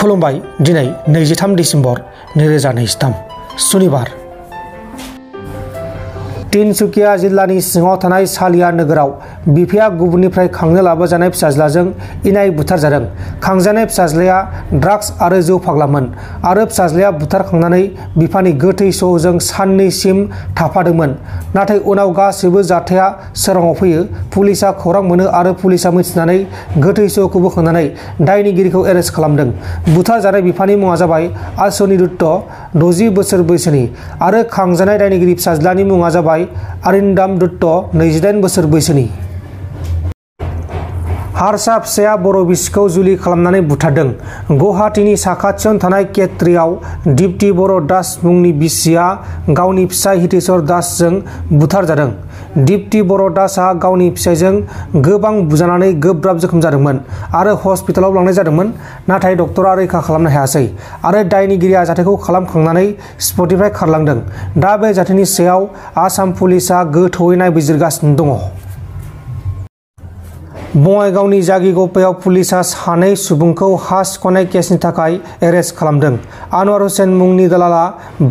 खुलुमबाय दिनै 23 डिसेम्बर 2023 सुनिबार तिनसुकिया जिल्लानि सिङाव थानाय सालिया नोगोराव बिफाया गुबुननिफ्राय खांनो लाबोजानाय फिसाज्लाजों इनाय बुथारजादों। खांजानाय फिसाज्लाया ड्राग्स आरो जौ फाग्लामोन आरो फिसाज्लाया बुथारखांनानै बिफानि गोथै सहजों साननैसिम थाफादोंमोन। नाथाय उनाव गासैबो जाथाया सोराङाव फैयो। पुलिसा खौरां मोनो आरो पुलिसा मिथिनानै गोथै सहखौ बोखांनानै दायनिगिरिखौ एरेस्ट खालामदों। बुथारजानाय बिफानि मुङा जाबाय आश्विनी दत्त 60 बोसोर बैसोनि आरो खांजानाय दायनिगिरि फिसाज्लानि मुङा जाबाय अरिन्दम दत्त 28 बोसोर बैसोनि। हारसा फिसाया बर' बिसिखौ जुलि खालामनानै बुथारदों। गुवाहाटीनि साखाथियावनो थानाय केट्रियाव दीप्ति बर' दास मुंनि बिसिया गावनि फिसाय हितेश्वर दासजों बुथारजादों। दीप्ति बर' दासआ गावनि फिसायजों गोबां बुजानानै गोब्राब जोखोम जादोंमोन आरो हस्पिटालाव लांनाय जादोंमोन। नाथाय डक्टरा रैखा खालामनो हायासै आरो दायनिगिरिया जाथायखौ खालामखांनानै स्पटनिफ्राय खारलांदों। दा बे जाथायनि सायाव आसाम पुलिसा गोथौयै नायबिजिरगासिनो दङ। बङाइगावनि जागिगप्पायाव पुलिसा सानै सुबुंखौ हा सिख'नाय केसनि थाखाय एरेस्ट खालामदों। आनवार हुसेन मुंनि दालाला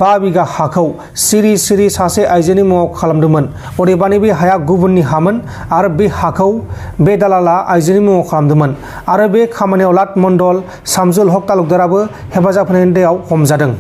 5 बिगा हाखौ सिरि सिरि सासे आइजोनि मुङाव खालामदोंमोन। अदेबानि बे हाया गुबुननि हामोन आरो बे हाखौ बे दालाला आइजोनि मुङाव खालामदोंमोन आरो बे खामानियाव लाट मण्डल शामजुल हक तालुकदाराबो हेफाजाब होनायनि दायाव हमजादों।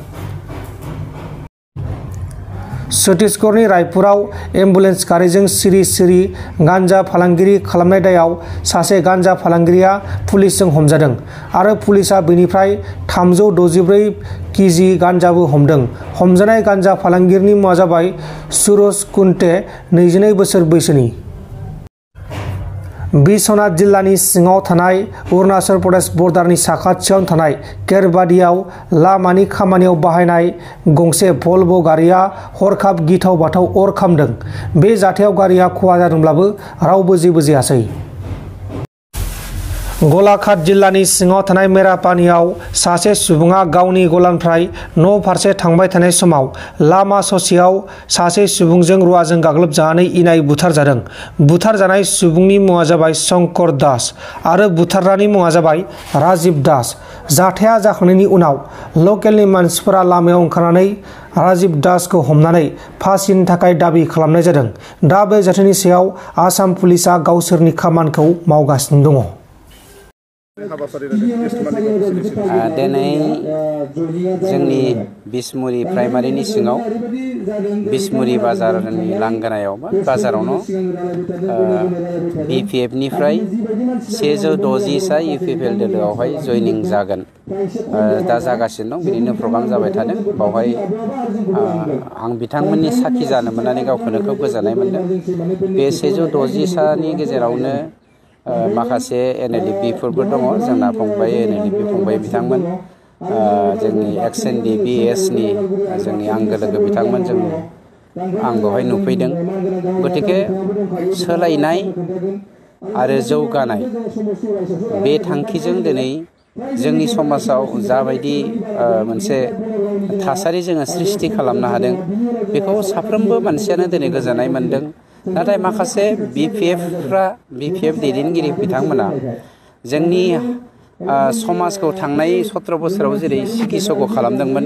छत्तीसगढ़नि रायपुराव एम्बुलेन्स गारिजों सिरि सिरि गान्जा फालांगिरि खालामनाय दायाव सासे गान्जा फालांगिरिया पुलिसजों हमजादों आरो पुलिसा बेनिफ्राय 364 केजि गान्जाबो हमदों। हमजानाय गान्जा फालांगिरिनि मुङा जाबाय सुरज कुन्टे 22 बोसोर बैसोनि। बिश्वनाथ जिल्लानि सिङाव थानाय अरुणाचल प्रदेश बर्डारनि साखाथियाव थानाय केरबादियाव लामानि खामानियाव बाहायनाय गंसे भल्भ' गारिया हरखाब गिथाव बाथाव अर खामदों। बे जाथायाव गारिया खहा जादोंब्लाबो रावबो जेबो जायासै। गलाघाट जिल्लानि सिङाव थानाय मेरापानियाव सासे सुबुङा गावनि गलानिफ्राय न' फारसे थांबाय थानाय समाव लामा ससेयाव सासे सुबुंजों रुवाजों गाग्लोबजानानै इनाय बुथारजादों। बुथारजानाय सुबुंनि मुङा जाबाय शंकर दास आरो बुथारग्रानि मुङा जाबाय राजिब दास। जाथाया जाखांनायनि उनाव लकेलनि मानसिफोरा लामायाव ओंखारनानै राजिब दासखौ हमनानै फासिनि थाखाय दाबि खालामनाय जादों। दा बे जाथायनि सायाव आसाम पुलिसा गावसोरनि खामानिखौ मावगासिनो दङ। दिनै जोंनि बिसमुरि प्राइमारिनि सिङाव बिसमुरि बाजारनि लांगोनायाव बाजारावनो BPF-निफ्राय 160 UPPL दोलोआवहाय जयनिं जागोन। दा जागासिनो दं, बिदिनो प्रग्राम जाबाय थादों। बावहाय आं बिथांमोननि साखि जानो मोननानै गावखौनो खोब गोजोननाय मोनदों। बे 160 नि गेजेरावनो माखासे NLDP-फोरबो दङ। जोंना फंबाय NLDP फंबाय बिथांमोन, जोंनि एक्स NDBS-नि जोंनि आंगो लोगो बिथांमोन, आं बेवहाय नुफैदों। गतिके सोलायनाय आरो जौगानाय बे थांखिजों दिनै जोंनि समाजाव जाबायदि मोनसे थासारि जोङो सृष्टि खालामनो हादों, बेखौ साफ्रोमबो मानसियानो दिनै गोजोननाय मोनदों। नाथाय माखासे BPF दैदेनगिरि बिथांमोना जोंनि समाजखौ थांनाय 17 बोसोराव जेरै सिगिसग' खालामदोंमोन,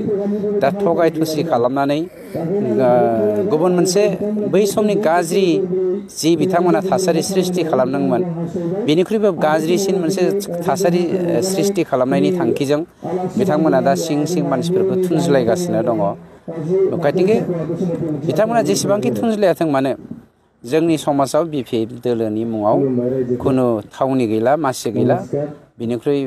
दा थगाय थुसि खालामनानै गुबुन मोनसे बै समनि गाज्रि जि बिथांमोना थासारि सृष्टि खालामदोंमोन, बेनिख्रुइबो गाज्रिसिन मोनसे थासारि सृष्टि खालामनायनि थांखिजों बिथांमोना दा सिं सिं मानसिफोरखौ थुनज्लायगासिनो दङ। गतिके बिथांमोना जेसेबांखि थुनज्लायाथों मानो, जोंनि समाजाव BPF दोलोनि मुङाव खुनु थावनि गैला, मासि गैला। बिनिख्रुइ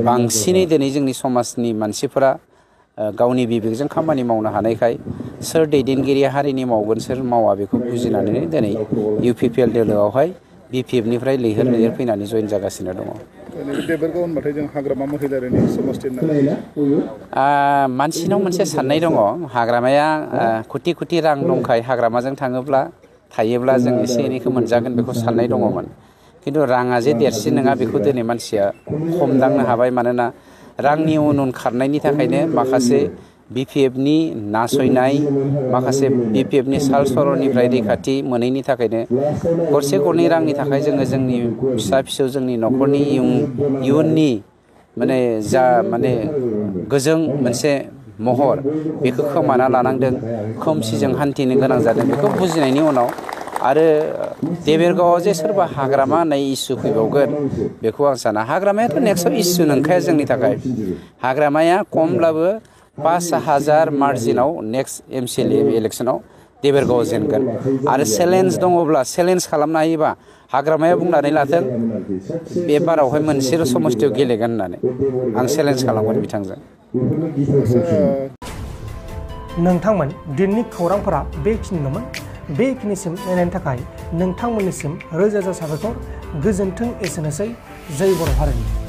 बांसिनै दिनै जोंनि समाजनि मानसिफोरा गावनि बिबेकजों खामानि मावनो हानायखाय सोर दैदेनगिरिया हारिनि मावगोन सोर मावा बेखौ बुजिनानै दिनै UPPL दोलोआवहाय BPF-निफ्राय लैहोर लैहोर फैनानै जयेन जागासिनो दङ। मानसिनाव मोनसे साननाय दङ, हाग्रामाया कोटि कोटि रां दंखाय हाग्रामाजों थायोब्ला जों एसे एनैखौ मोनजागोन बेखौ साननाय दङमोन। खिन्थु राङा जे देरसिन नङा बेखौ दिनै मानसिया हमदांनो हाबाय। मानोना रांनि उन उन खारनायनि थाखायनो माखासे BPF-नि नासयनाय, माखासे BPF-नि साल सर'निफ्राय रैखाथि मोनैनि थाखायनो गरसे गरनै रांनि थाखाय जोङो जोंनि फिसा फिसौ जोंनि न'खरनि इयुननि माने जा माने गोजों मोनसे महर बेखौ खोमाना लानांदों, खोमसिजों हान्थिनो गोनां जादों। बेखौ बुजिनायनि उनाव आरो देबेरगावआव जे सोरबा हाग्रामा होननाय इसु फैबावगोन बेखौ आं साना। हाग्रामायाथ' नेक्स्टआव इसु नंखाया जोंनि थाखाय। हाग्रामाया खमब्लाबो 5,000 मार्जिनाव नेक्स्ट MCLA इलेक्सनाव देबेरगावआव जेनगोन। आरो चेलेन्ज दङब्ला, चेलेन्ज खालामनो हायोबा हाग्रामाया बुंनानै लाथों बे बारावहाय मोनसेल' समस्थियाव गेलेगोन होननानै। आं चेलेन्ज खालामगोन बिथांजों। नोंथांमोन दिनैनि खौरांफोरा बेखिनिल'मोन। बेखिनिसिम नायनायनि थाखाय नोंथांमोननिसिम रोजा रोजा साबायखर। गोजोन्थों। एसेनोसै। जय बर' हारिनि।